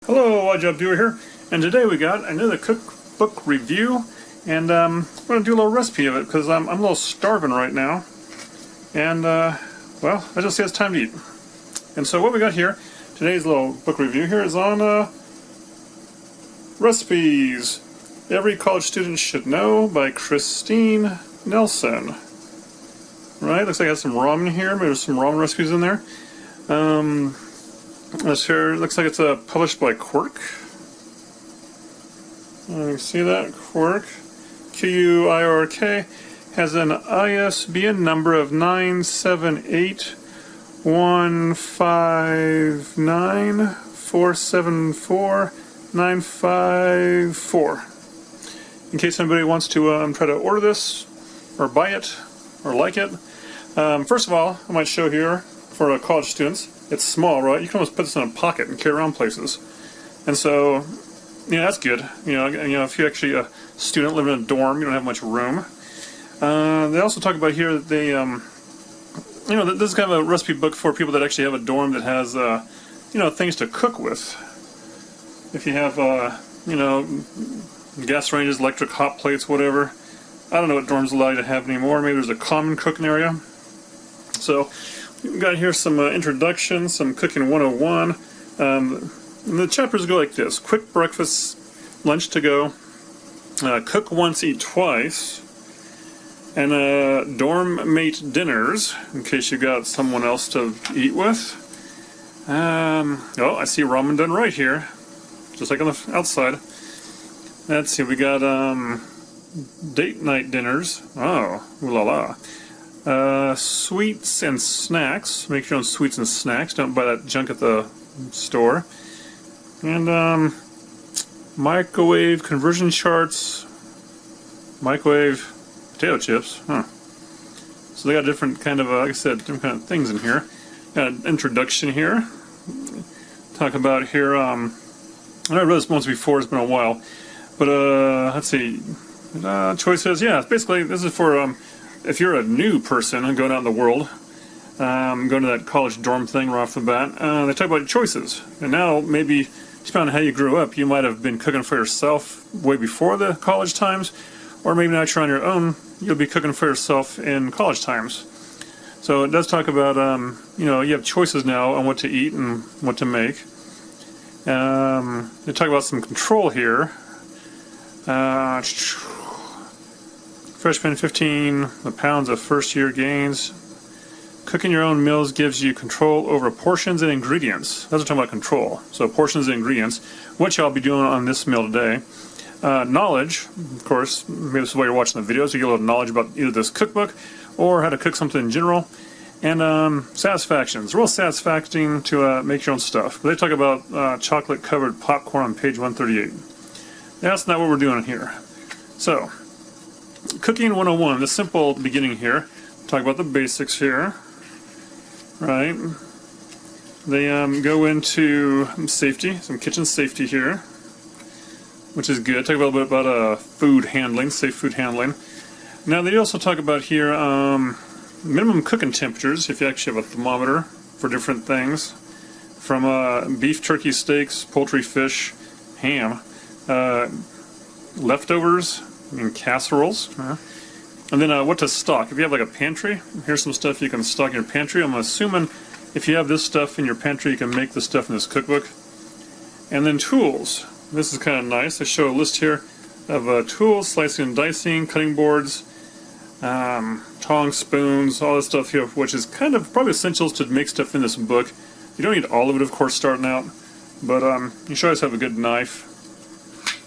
Hello, Odd Job Doer here, and today we got another cookbook review, and I'm going to do a little recipe of it because I'm a little starving right now, and well, I just say it's time to eat. And so what we got here, today's little book review here is on recipes every college student should know by Christine Nelson. Right, looks like I have some ramen here. Maybe there's some ramen recipes in there. This here looks like it's published by Quirk. You see that? Quirk. Q-U-I-R-K. Has an ISBN number of 978-159-474-954. In case anybody wants to try to order this, or buy it, or like it. First of all, I might show here for college students. It's small, right? You can almost put this in a pocket and carry around places, and so that's good. You know, if you're actually a student living in a dorm, you don't have much room. They also talk about here that they, this is kind of a recipe book for people that actually have a dorm that has, things to cook with. If you have, gas ranges, electric hot plates, whatever. I don't know what dorms allow you to have anymore. Maybe there's a common cooking area. So we've got here some introduction, some cooking 101. And the chapters go like this: quick breakfast, lunch to go, cook once, eat twice, and dorm mate dinners, in case you got someone else to eat with. Oh, I see ramen done right here, just like on the outside. Let's see, we got date night dinners. Oh, ooh la la. Sweets and snacks. Make your own sweets and snacks. Don't buy that junk at the store. And microwave conversion charts. Microwave potato chips. Huh. So they got different kind of, like I said, different kind of things in here. Got an introduction here. Talk about here. I read this once before. It's been a while. But let's see. Choices. Yeah, basically this is for if you're a new person and going out in the world, going to that college dorm thing right off the bat, they talk about choices. And now, maybe, depending on how you grew up, you might have been cooking for yourself way before the college times, or maybe now you're on your own, you'll be cooking for yourself in college times. So it does talk about, you have choices now on what to eat and what to make. They talk about some control here. Freshman 15 pounds of first year gains. Cooking your own meals gives you control over portions and ingredients. That's what we're talking about, control. So portions and ingredients, which I'll be doing on this meal today. Knowledge, of course, maybe this is why you're watching the videos. You get a little knowledge about either this cookbook or how to cook something in general. And satisfaction. It's real satisfying to make your own stuff. But they talk about chocolate covered popcorn on page 138. That's not what we're doing here. So, Cooking 101, the simple beginning here. Talk about the basics here, right? They go into safety, some kitchen safety here, which is good. Talk a little bit about food handling, safe food handling. Now they also talk about here minimum cooking temperatures, if you actually have a thermometer for different things, from beef, turkey, steaks, poultry, fish, ham, leftovers, in casseroles, and then what to stock. If you have like a pantry, here's some stuff you can stock in your pantry. I'm assuming if you have this stuff in your pantry, you can make the stuff in this cookbook. And then tools. This is kind of nice. They show a list here of tools: slicing and dicing, cutting boards, tongs, spoons, all this stuff here, which is kind of probably essentials to make stuff in this book. You don't need all of it, of course, starting out, but you should always have a good knife.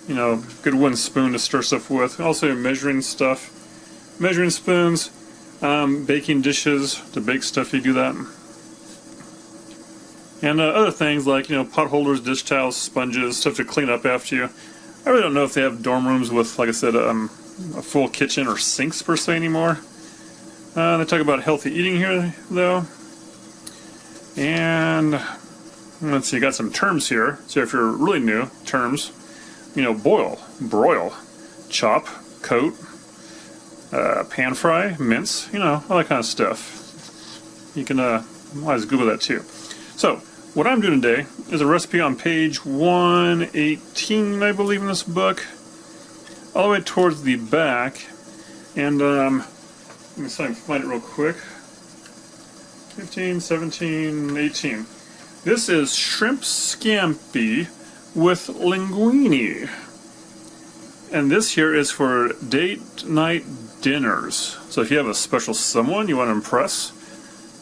Good wooden spoon to stir stuff with. Also measuring stuff. Measuring spoons. Baking dishes to bake stuff, you do that. And other things like, pot holders, dish towels, sponges, stuff to clean up after you. I really don't know if they have dorm rooms with, like I said, a full kitchen or sinks per se anymore. They talk about healthy eating here, though. And let's see, you got some terms here. So if you're really new, terms. Boil, broil, chop, coat, pan fry, mince, all that kind of stuff. You can always Google that too. So, what I'm doing today is a recipe on page 118, I believe, in this book, all the way towards the back. And let me see if I can find it real quick. 15, 17, 18. This is shrimp scampi with linguine. And this here is for date night dinners. So if you have a special someone you want to impress,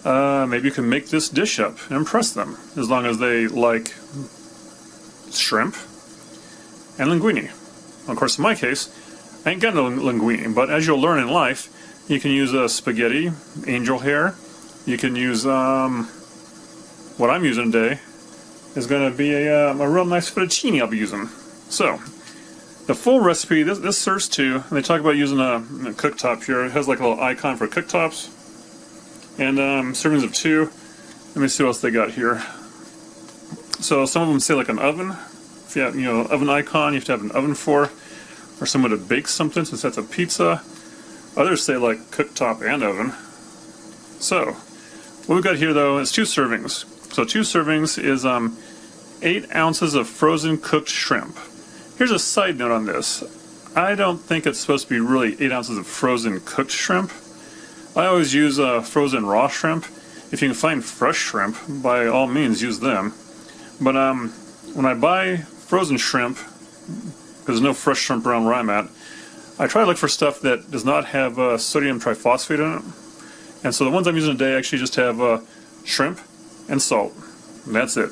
maybe you can make this dish up and impress them, as long as they like shrimp and linguine. Of course, in my case, I ain't got no linguine, but as you'll learn in life, you can use spaghetti, angel hair. You can use, what I'm using today is going to be a real nice fettuccine I'll be using. So, the full recipe, this serves two, and they talk about using a cooktop here. It has like a little icon for cooktops. And servings of two. Let me see what else they got here. So some of them say like an oven. If you have, oven icon, you have to have an oven for. Or someone to bake something, since that's a pizza. Others say like cooktop and oven. So, what we've got here though is 2 servings. So 2 servings is 8 ounces of frozen cooked shrimp. Here's a side note on this. I don't think it's supposed to be really 8 ounces of frozen cooked shrimp. I always use frozen raw shrimp. If you can find fresh shrimp, by all means use them. But when I buy frozen shrimp, because there's no fresh shrimp around where I'm at, I try to look for stuff that does not have sodium triphosphate in it. And so the ones I'm using today actually just have shrimp and salt. And that's it.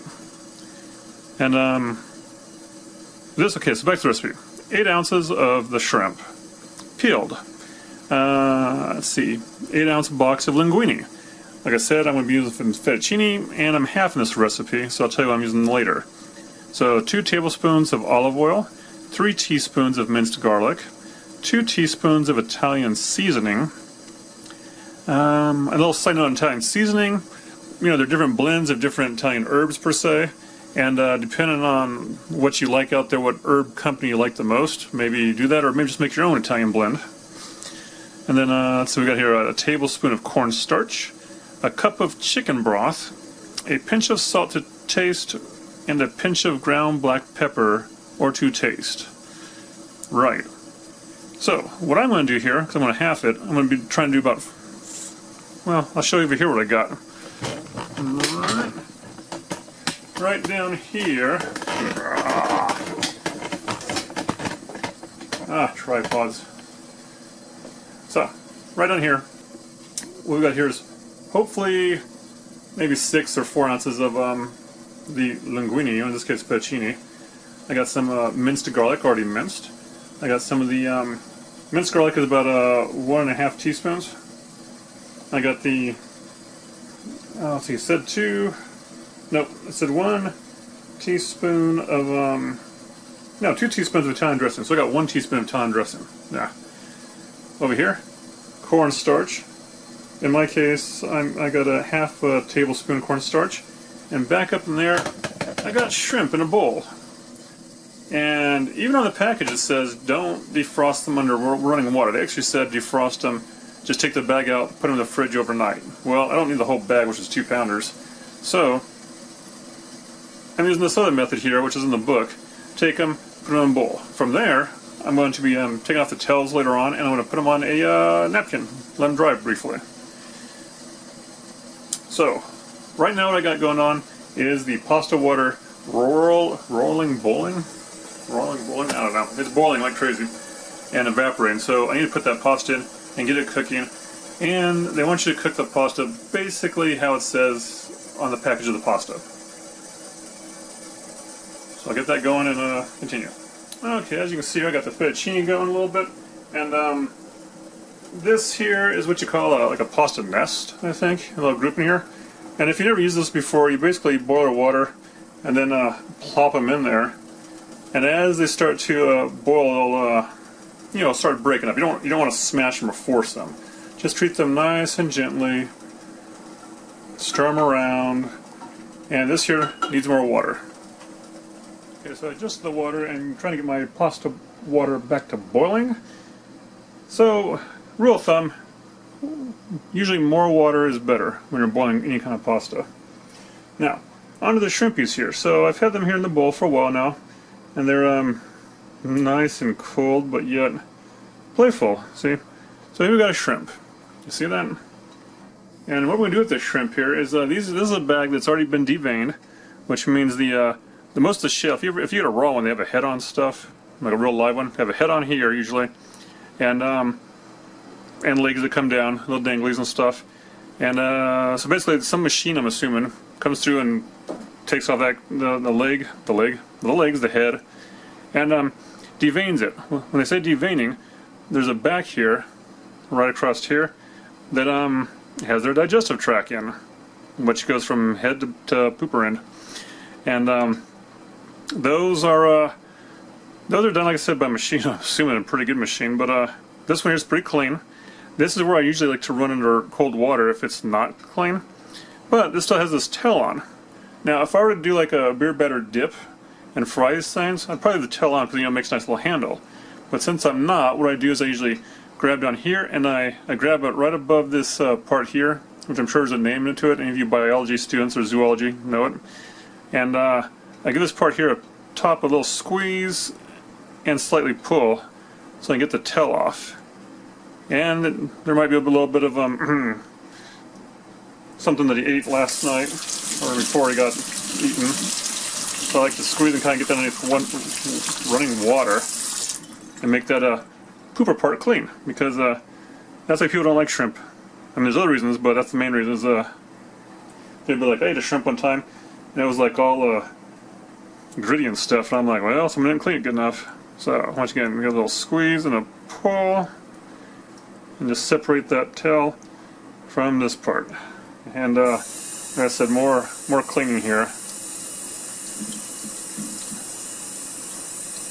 And okay, so back to the recipe. 8 ounces of the shrimp, peeled. Let's see, 8-ounce box of linguine. Like I said, I'm going to be using fettuccine, and I'm halving this recipe, so I'll tell you what I'm using later. So 2 tablespoons of olive oil, 3 teaspoons of minced garlic, 2 teaspoons of Italian seasoning. A little side note on Italian seasoning. There are different blends of different Italian herbs per se, and depending on what you like out there, what herb company you like the most, maybe you do that, or maybe just make your own Italian blend. And then, so we got here a tablespoon of cornstarch, a cup of chicken broth, a pinch of salt to taste, and a pinch of ground black pepper or to taste. Right. So, what I'm going to do here, because I'm going to half it, I'm going to be trying to do about, well, I'll show you over here what I got. Right down here. Tripods. So, right down here, what we've got here is hopefully maybe 6 or 4 ounces of the linguine, in this case fettuccine. I got some minced garlic, already minced. I got some of the minced garlic is about 1.5 teaspoons. I got the, let's see, it said 2, nope, it said 1 teaspoon of, no, 2 teaspoons of Italian dressing. So I got 1 teaspoon of Italian dressing. Yeah. Over here, cornstarch. In my case, I got a half a tablespoon cornstarch. And back up in there, I got shrimp in a bowl. And even on the package it says don't defrost them under running water. They actually said defrost them, just take the bag out, put them in the fridge overnight. Well, I don't need the whole bag, which is 2 pounders. So, I'm using this other method here, which is in the book. Take them, put them in a bowl. From there, I'm going to be taking off the tails later on, and I'm going to put them on a napkin, let them dry briefly. So, right now what I got going on is the pasta water rolling, boiling? I don't know. It's boiling like crazy and evaporating. So I need to put that pasta in and get it cooking. And they want you to cook the pasta basically how it says on the package of the pasta. So I'll get that going and continue. Okay, as you can see, I got the fettuccine going a little bit, and this here is what you call like a pasta nest, I think, a little group in here. And if you never used this before, you basically boil the water and then plop them in there. And as they start to boil, they'll start breaking up. You don't want to smash them or force them. Just treat them nice and gently. Stir them around. And this here needs more water. Okay, so I adjusted the water and I'm trying to get my pasta water back to boiling. So, rule of thumb, usually more water is better when you're boiling any kind of pasta. Now, onto the shrimpies here. So I've had them here in the bowl for a while now, and they're nice and cold, but yet playful. See? So here we got a shrimp. You see that? And what we're going to do with this shrimp here is this is a bag that's already been deveined, which means the most of the shell. If you get a raw one, they have a head on stuff, like a real live one. They have a head on here usually, and legs that come down, little danglies and stuff. And so basically, some machine, I'm assuming, comes through and takes off the legs, the head, and deveins it. When they say deveining, there's a back here, right across here, that has their digestive tract in, which goes from head to pooper end. And those are done, like I said, by machine. I'm assuming a pretty good machine, but this one here is pretty clean. This is where I usually like to run under cold water if it's not clean. But this still has this tail on. Now, if I were to do like a beer batter dip and fry these things, I'd probably leave the tail on because, you know, it makes a nice little handle. But since I'm not, what I do is I usually grab down here and I grab it right above this part here, which I'm sure there's a name into it. Any of you biology students or zoology know it. And I give this part here a top a little squeeze and slightly pull so I can get the tail off. And there might be a little bit of something that he ate last night or before he got eaten. So I like to squeeze and kind of get that underneath running water and make that pooper part clean, because that's why people don't like shrimp. I mean, there's other reasons, but that's the main reason. Is they'd be like, I ate a shrimp one time, and it was like all gritty and stuff, and I'm like, well, someone didn't clean it good enough. So once again, we get a little squeeze and a pull, and just separate that tail from this part. And like I said, more cleaning here.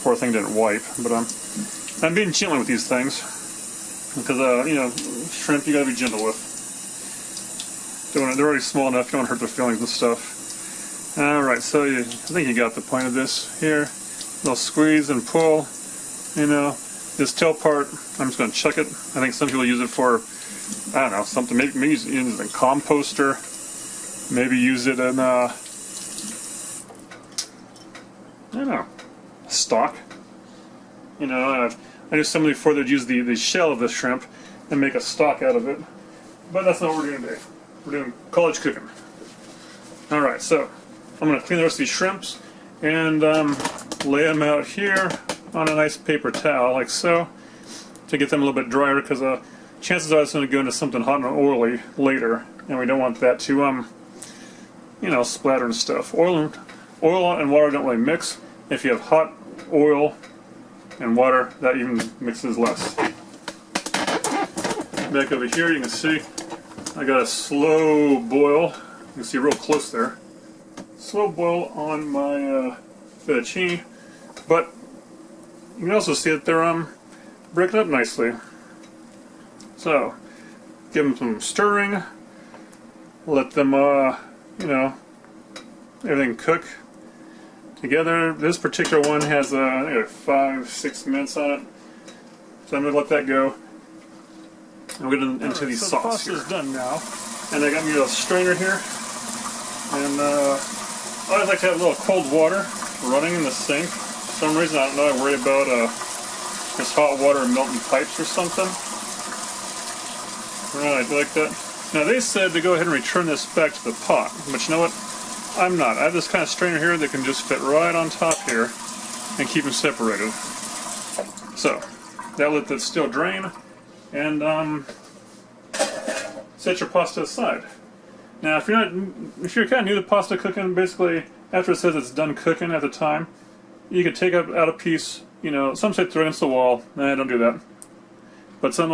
Poor thing didn't wipe, but I'm being gentle with these things because you know, shrimp you gotta be gentle with. They're already small enough, you don't hurt their feelings and stuff. All right, so I think you got the point of this here. A little squeeze and pull. You know, this tail part, I'm just gonna chuck it. I think some people use it for, I don't know, something. Maybe use it in a composter. Maybe use it in I don't know, stock. You know, I knew somebody before they'd use the shell of the shrimp and make a stock out of it. But that's not what we're doing today. We're doing college cooking. Alright, so I'm going to clean the rest of these shrimps and lay them out here on a nice paper towel, like so, to get them a little bit drier, because chances are it's going to go into something hot and oily later, and we don't want that to, you know, splatter and stuff. Oil and water don't really mix. If you have hot oil and water, that even mixes less. Back over here, you can see I got a slow boil. You can see real close there. Slow boil on my fettuccine, but you can also see that they're breaking up nicely. So give them some stirring. Let them, you know, everything cook together. This particular one has I think 5-6 minutes on it, so I'm going to let that go. And we'll get into the sauce here. The sauce is done now, and I got me a strainer here, and I always like to have a little cold water running in the sink. For some reason, I don't know, I worry about this hot water melting pipes or something. Right, like that. Now they said to go ahead and return this back to the pot, but you know what? I'm not. I have this kind of strainer here that can just fit right on top here and keep them separated. So, that let that still drain, and set your pasta aside. Now, if you're kind of new to pasta cooking, basically after it says it's done cooking at the time, you could take out a piece. You know, some say throw it against the wall. Nah, don't do that. But some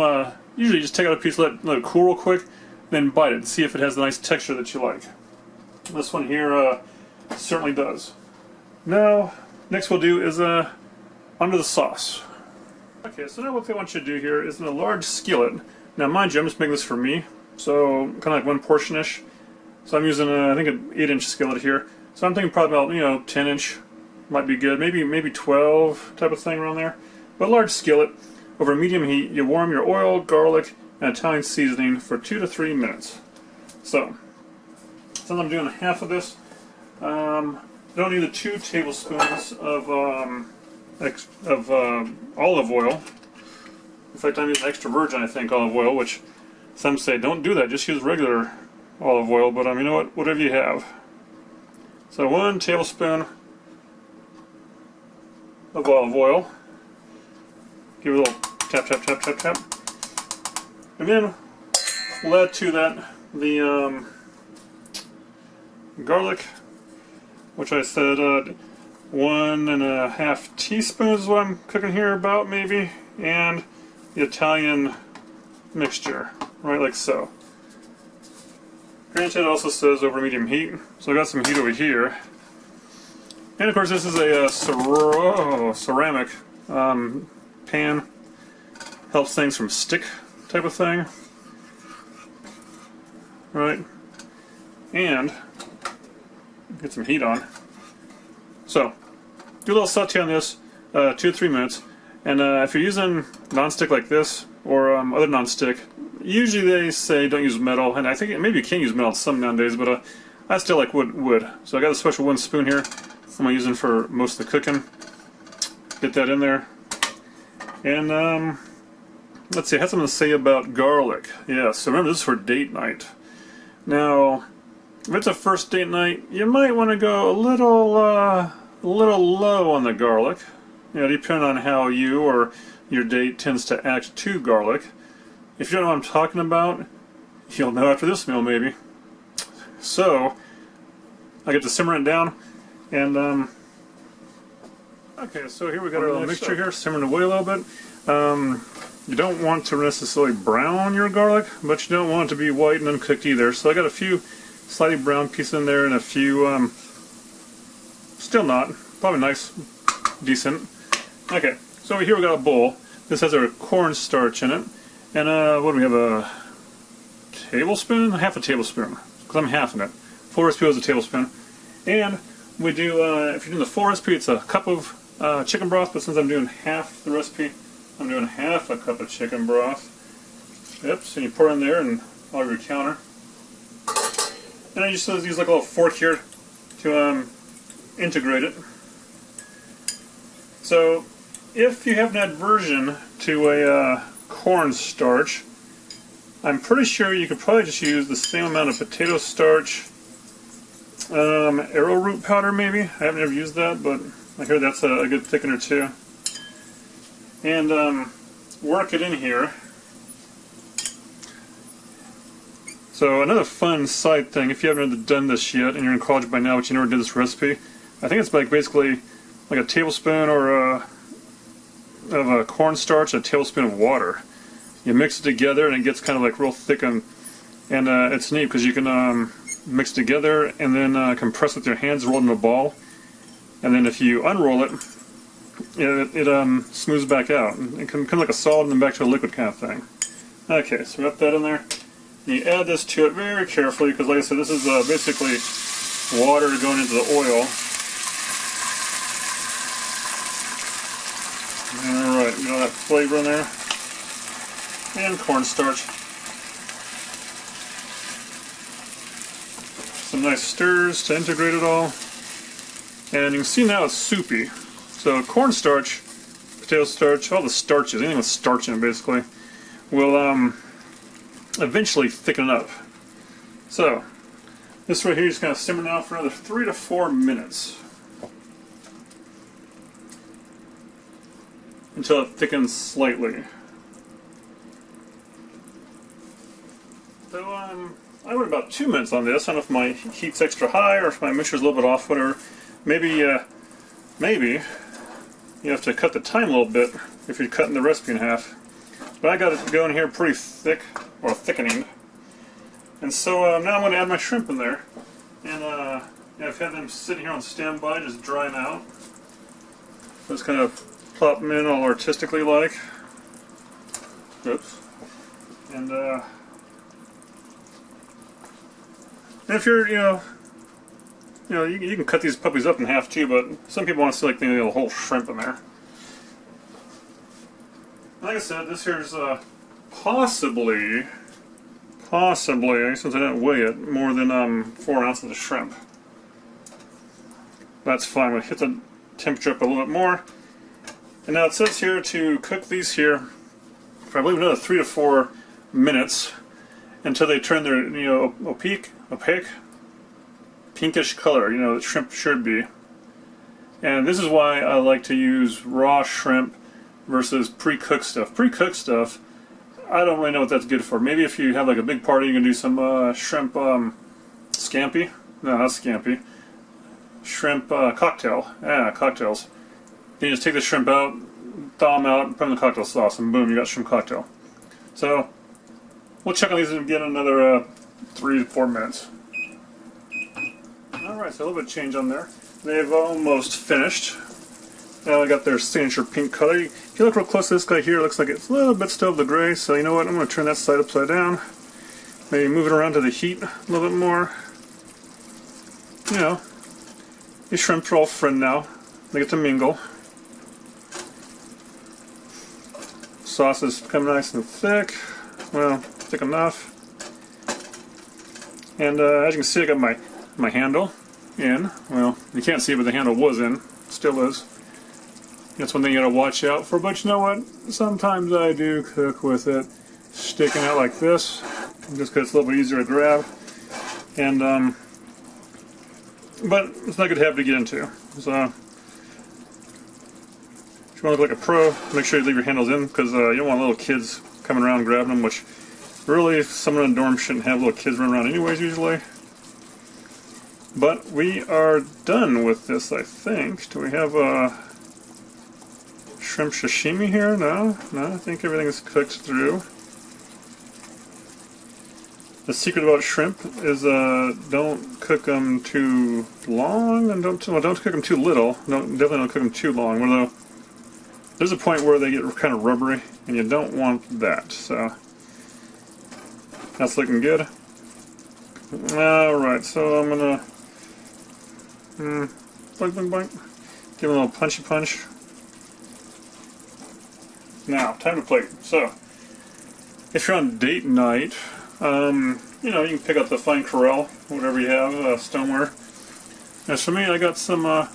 usually just take out a piece, let it cool real quick, then bite it and see if it has the nice texture that you like. This one here certainly does. Now, next we'll do is under the sauce. Okay, so now what they want you to do here is in a large skillet. Now, mind you, I'm just making this for me, so kind of like one portion-ish. So I'm using I think an 8-inch skillet here. So I'm thinking probably about, you know, 10-inch might be good, maybe 12 type of thing around there. But a large skillet over medium heat. You warm your oil, garlic, and Italian seasoning for 2 to 3 minutes. So since I'm doing half of this, Don't need the 2 tablespoons of olive oil. In fact, I'm using extra virgin, I think, olive oil, which some say don't do that, just use regular olive oil, but you know what, whatever you have. So 1 tablespoon of olive oil. Give it a little tap, tap, tap, tap, tap. And then we'll add to that the garlic, which I said 1.5 teaspoons is what I'm cooking here about, maybe, and the Italian mixture, right like so. Granted, it also says over medium heat, so I got some heat over here. And of course, this is a ceramic pan. Helps things from stick type of thing, right? And get some heat on. So, do a little saute on this, 2 to 3 minutes. And if you're using non-stick like this, or other non-stick, usually they say don't use metal, and I think maybe you can use metal some nowadays, but I still like wood. So I got a special wooden spoon here I'm using for most of the cooking. Get that in there. And let's see, I had something to say about garlic. Yeah, so remember, this is for date night. Now, if it's a first date night, you might want to go a little low on the garlic. You know, depending on how you or your date tends to act to garlic. If you don't know what I'm talking about, you'll know after this meal, maybe. So, I get to simmer it down, and okay, so here we got our little mixture here, simmering away a little bit. You don't want to necessarily brown your garlic, but you don't want it to be white and uncooked either. So I got a few slightly brown pieces in there, and a few still not, probably nice, decent. Okay, so over here we got a bowl. This has our cornstarch in it, and what do we have, a tablespoon? Half a tablespoon, because I'm halving it. Full recipe was a tablespoon. And we do, if you're doing the full recipe, it's a cup of chicken broth, but since I'm doing half the recipe, I'm doing half a cup of chicken broth. Oops, and you pour it in there and all over your counter. And I just use like a little fork here to integrate it. So, if you have an aversion to a cornstarch, I'm pretty sure you could probably just use the same amount of potato starch, arrowroot powder maybe. I haven't ever used that, but I hear that's a good thickener too. And work it in here. So another fun side thing, if you haven't done this yet and you're in college by now but you never did this recipe, I think it's like basically like a tablespoon or of a cornstarch, a tablespoon of water. You mix it together and it gets kind of like real thick, and it's neat because you can mix it together and then compress it with your hands, roll it in a ball, and then if you unroll it, it smooths back out. It can come like a solid and then back to a liquid kind of thing. Okay, so we got that in there. You add this to it very carefully because, like I said, this is basically water going into the oil. Alright, we got that flavor in there. And cornstarch. Some nice stirs to integrate it all. And you can see now it's soupy. So cornstarch, potato starch, all the starches, anything with starch in it basically, will eventually thicken it up. So, this right here is going to simmer now for another 3 to 4 minutes. Until it thickens slightly. So, I went about 2 minutes on this. I don't know if my heat's extra high or if my mixture's a little bit off, whatever. Maybe you have to cut the time a little bit if you're cutting the recipe in half. But I got it going here pretty thick, or thickening. And so now I'm going to add my shrimp in there. And I've had them sitting here on standby, just drying out. Just kind of plop them in all artistically like. Oops. And if you're, you can cut these puppies up in half too, but some people want to see like the whole shrimp in there. Like I said, this here's possibly, since I didn't weigh it, more than 4 ounces of shrimp. That's fine. We'll hit the temperature up a little bit more. And now it says here to cook these here for I believe another 3 to 4 minutes until they turn their opaque, pinkish color. That shrimp should be. And this is why I like to use raw shrimp versus pre-cooked stuff. Pre-cooked stuff, I don't really know what that's good for. Maybe if you have like a big party, you can do some shrimp scampi. No, not scampi. Shrimp cocktail. Yeah, cocktails. You just take the shrimp out, thaw them out, put them in the cocktail sauce, and boom, you got shrimp cocktail. So we'll check on these again in another 3 to 4 minutes. Alright, so a little bit of change on there. They've almost finished. Now they got their signature pink color. If you look real close to this guy here, it looks like it's a little bit still of the gray, so you know what, I'm going to turn that side upside down. Maybe move it around to the heat a little bit more. These shrimps are all friend now. They get to mingle. Sauce is becoming nice and thick. Well, thick enough. And as you can see, I got my handle in. Well, you can't see it, but the handle was in. Still is. That's one thing you gotta watch out for. But you know what? Sometimes I do cook with it sticking out like this, just because it's a little bit easier to grab. And but it's not a good habit to get into. So if you want to look like a pro, make sure you leave your handles in, because you don't want little kids coming around grabbing them, which really someone in a dorm shouldn't have little kids running around anyways usually. But we are done with this, I think. Do we have shrimp sashimi here? No, I think everything is cooked through. The secret about shrimp is don't cook them too long, and don't cook them too little. Definitely don't cook them too long. Although there's a point where they get kind of rubbery, and you don't want that. So that's looking good. All right, so I'm gonna boink, boink, boink. Give it a little punchy punch. Now, time to plate. So if you're on date night, you can pick up the fine Corelle, whatever you have, stoneware. As for me, I got some right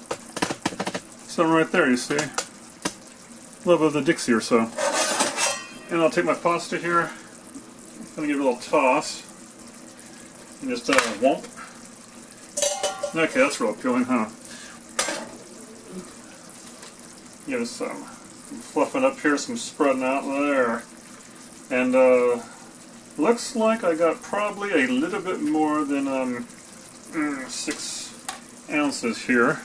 there, you see. A little bit of the Dixie or so. And I'll take my pasta here. I'm going to give it a little toss. And just whomp. Okay, that's real appealing, huh? Give us some fluffing up here, some spreading out there. And looks like I got probably a little bit more than 6 ounces here.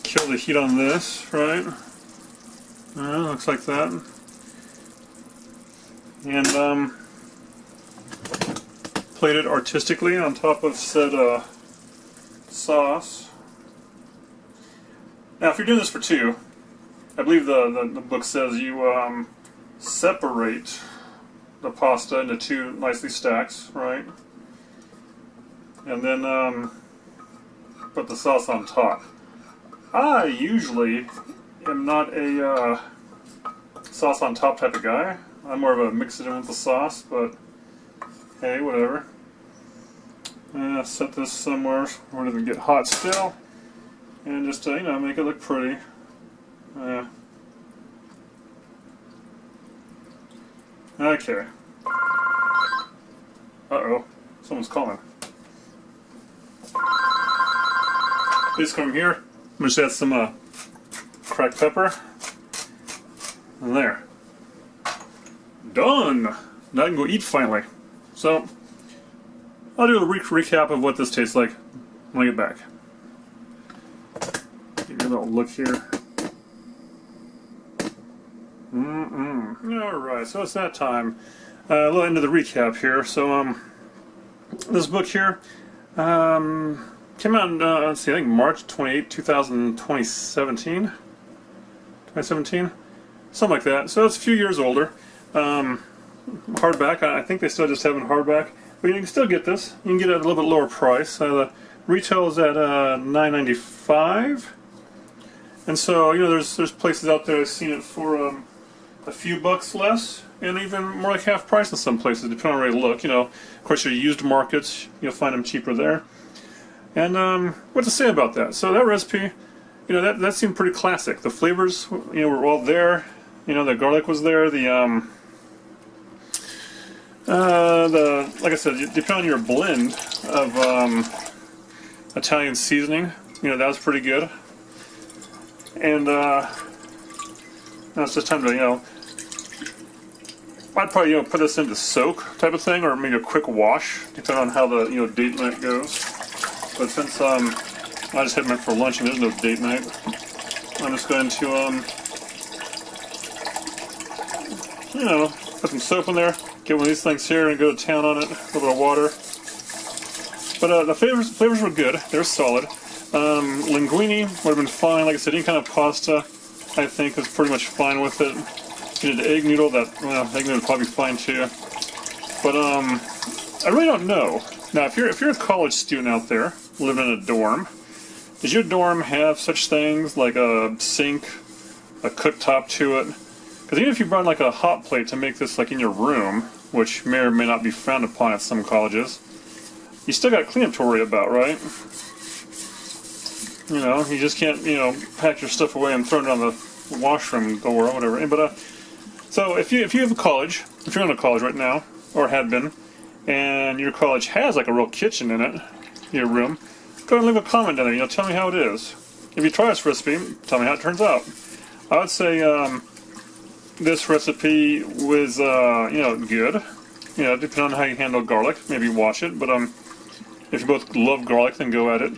Kill the heat on this, right? Looks like that. And plate it artistically on top of said sauce. Now, if you're doing this for 2, I believe the book says you separate the pasta into 2 nicely stacks, right? And then put the sauce on top. I usually am not a sauce on top type of guy. I'm more of a mix it in with the sauce, but hey, whatever. Set this somewhere where it doesn't get hot still, and just make it look pretty. Okay. Uh-oh. Someone's calling. Please come here. I'm going to just add some cracked pepper. And there. Done! Now I can go eat finally. So, I'll do a recap of what this tastes like when I get back. Give you a little look here. Alright, so it's that time. A little end of the recap here. So, this book here came out in, let's see, I think March 28, 2017? 2017? Something like that. So it's a few years older. Hardback, I think they still just have it in hardback. But you can still get this. You can get it at a little bit lower price. The retail is at $9.95. And so, there's places out there I've seen it for a few bucks less, and even more like half price in some places, depending on where you look. Of course, your used markets, you'll find them cheaper there. And what to say about that? So that recipe, you know, that seemed pretty classic. The flavors, you know, were all there. You know, the garlic was there. Like I said, depending on your blend of Italian seasoning, you know, that was pretty good. And now it's just time to, you know, I'd probably, you know, put this into soak type of thing, or maybe a quick wash, depending on how the, you know, date night goes. But since I just had mine for lunch and there's no date night, I'm just going to, you know, put some soap in there, get one of these things here and go to town on it, a little bit of water. But the flavors were good, they were solid. Linguine would have been fine. Like I said, any kind of pasta, I think, is pretty much fine with it. If you did egg noodle, well, egg noodle would probably be fine too. But I really don't know. Now, if you're a college student out there living in a dorm, does your dorm have such things like a sink, a cooktop to it? Because even if you brought like a hot plate to make this like in your room, which may or may not be frowned upon at some colleges, you still got cleanup to worry about, right? You know, you just can't, you know, pack your stuff away and throw it on the washroom door or whatever. But so if you have a college, if you're in a college right now, or had been, and your college has like a real kitchen in it, your room, go and leave a comment down there. You know, tell me how it is. If you try this recipe, tell me how it turns out. I would say this recipe was, you know, good. You know, depending on how you handle garlic, maybe wash it. But if you both love garlic, then go at it.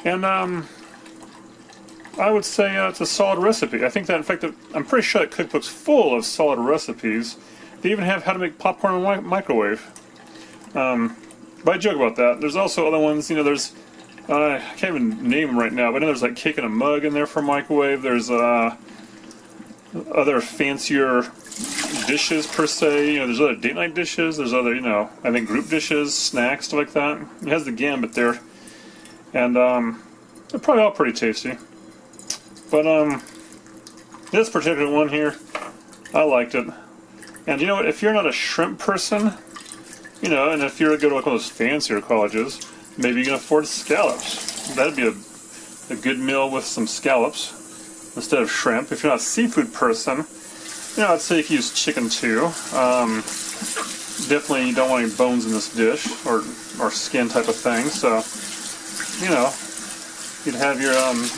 And I would say it's a solid recipe. I think that, in fact, I'm pretty sure that cookbook's full of solid recipes. They even have how to make popcorn in a microwave. But I joke about that. There's also other ones, you know, there's, I can't even name them right now, but I know there's like cake in a mug in there for microwave. There's other fancier dishes per se. You know, there's other date night dishes. There's other, you know, I think group dishes, snacks, stuff like that. It has the gambit there. And they're probably all pretty tasty. But this particular one here, I liked it. And you know what, if you're not a shrimp person, you know, and if you're going to one of those fancier colleges, maybe you can afford scallops. That'd be a good meal with some scallops instead of shrimp. If you're not a seafood person, you know, I'd say you can use chicken too. Definitely you don't want any bones in this dish, or skin type of thing, so, you know, you'd have your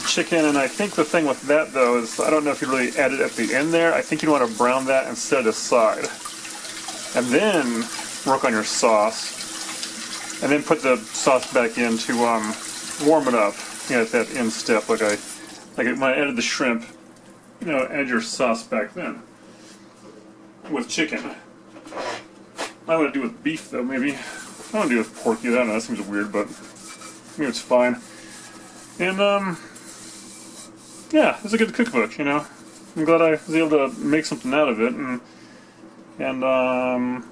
chicken. And I think the thing with that, though, is I don't know if you really add it at the end there. I think you'd want to brown that and set it aside. And then work on your sauce. And then put the sauce back in to warm it up, you know, at that end step, like when I added the shrimp, you know, add your sauce back then. With chicken. I would do with beef, though, maybe. I don't want to do with pork either. I don't know, that seems weird, but maybe it's fine. And, yeah, it's a good cookbook, you know. I'm glad I was able to make something out of it. And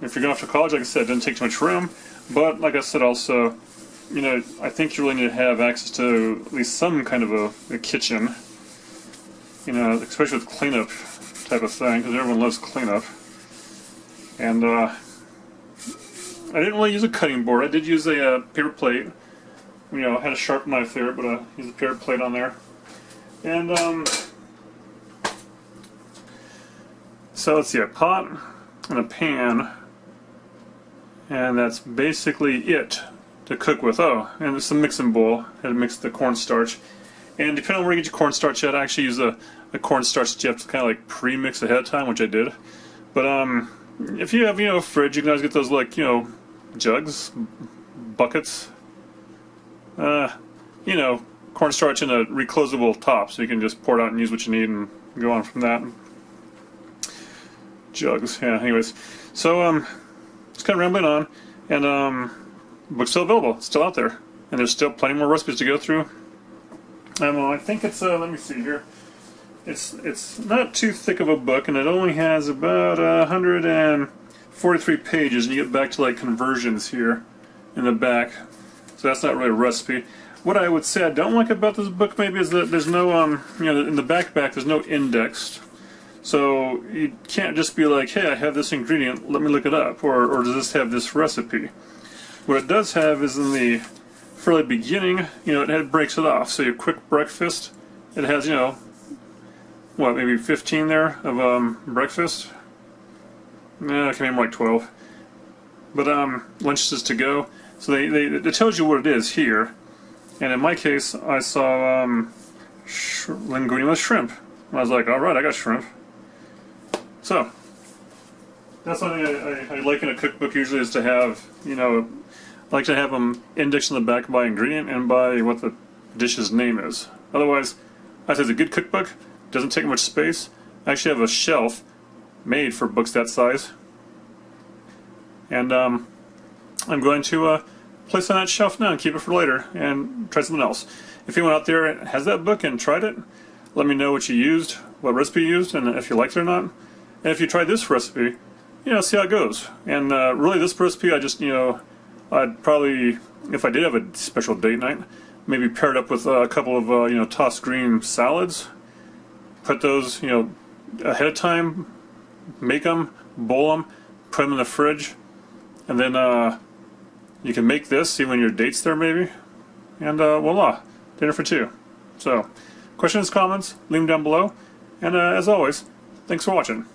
if you're going off to college, like I said, it didn't take too much room. But, like I said, also, you know, I think you really need to have access to at least some kind of a kitchen. You know, especially with cleanup type of thing, because everyone loves cleanup. And, I didn't really use a cutting board. I did use a paper plate. You know, I had a sharp knife there, but I used a paper plate on there. And, so let's see, a pot and a pan, and that's basically it to cook with. Oh, and it's a mixing bowl. I had to mix the cornstarch. And depending on where you get your cornstarch at, I actually use a cornstarch that you have to kind of like pre-mix ahead of time, which I did. But, if you have, you know, a fridge, you can always get those, like, you know, jugs, buckets, you know, cornstarch in a reclosable top, so you can just pour it out and use what you need and go on from that. Jugs, yeah, anyways. So, just kind of rambling on, and, book's still available, it's still out there, and there's still plenty more recipes to go through. I think it's, let me see here. It's not too thick of a book, and it only has about 143 pages, and you get back to like conversions here in the back. So that's not really a recipe. What I would say I don't like about this book maybe is that there's no, you know, in the back there's no indexed. So you can't just be like, hey, I have this ingredient, let me look it up, or does this have this recipe? What it does have is in the for the beginning, it breaks it off. So your quick breakfast, it has, what, maybe 15 there of breakfast. I can name like 12. But lunches to go. So it tells you what it is here. And in my case, I saw linguine with shrimp. I was like, all right, I got shrimp. So that's something I like in a cookbook usually, is to have, I like to have them indexed in the back by ingredient and by what the dish's name is. Otherwise, I say it's a good cookbook, doesn't take much space. I actually have a shelf made for books that size. And I'm going to place it on that shelf now and keep it for later and try something else. If anyone out there has that book and tried it, let me know what you used, what recipe you used, and if you liked it or not. And if you tried this recipe, see how it goes. And really, this recipe, I just, I'd probably, if I did have a special date night, maybe pair it up with a couple of, tossed green salads. Put those, ahead of time, make them, boil them, put them in the fridge, and then you can make this even when your date's there maybe, and voila, dinner for two. So, questions, comments, leave them down below, and as always, thanks for watching.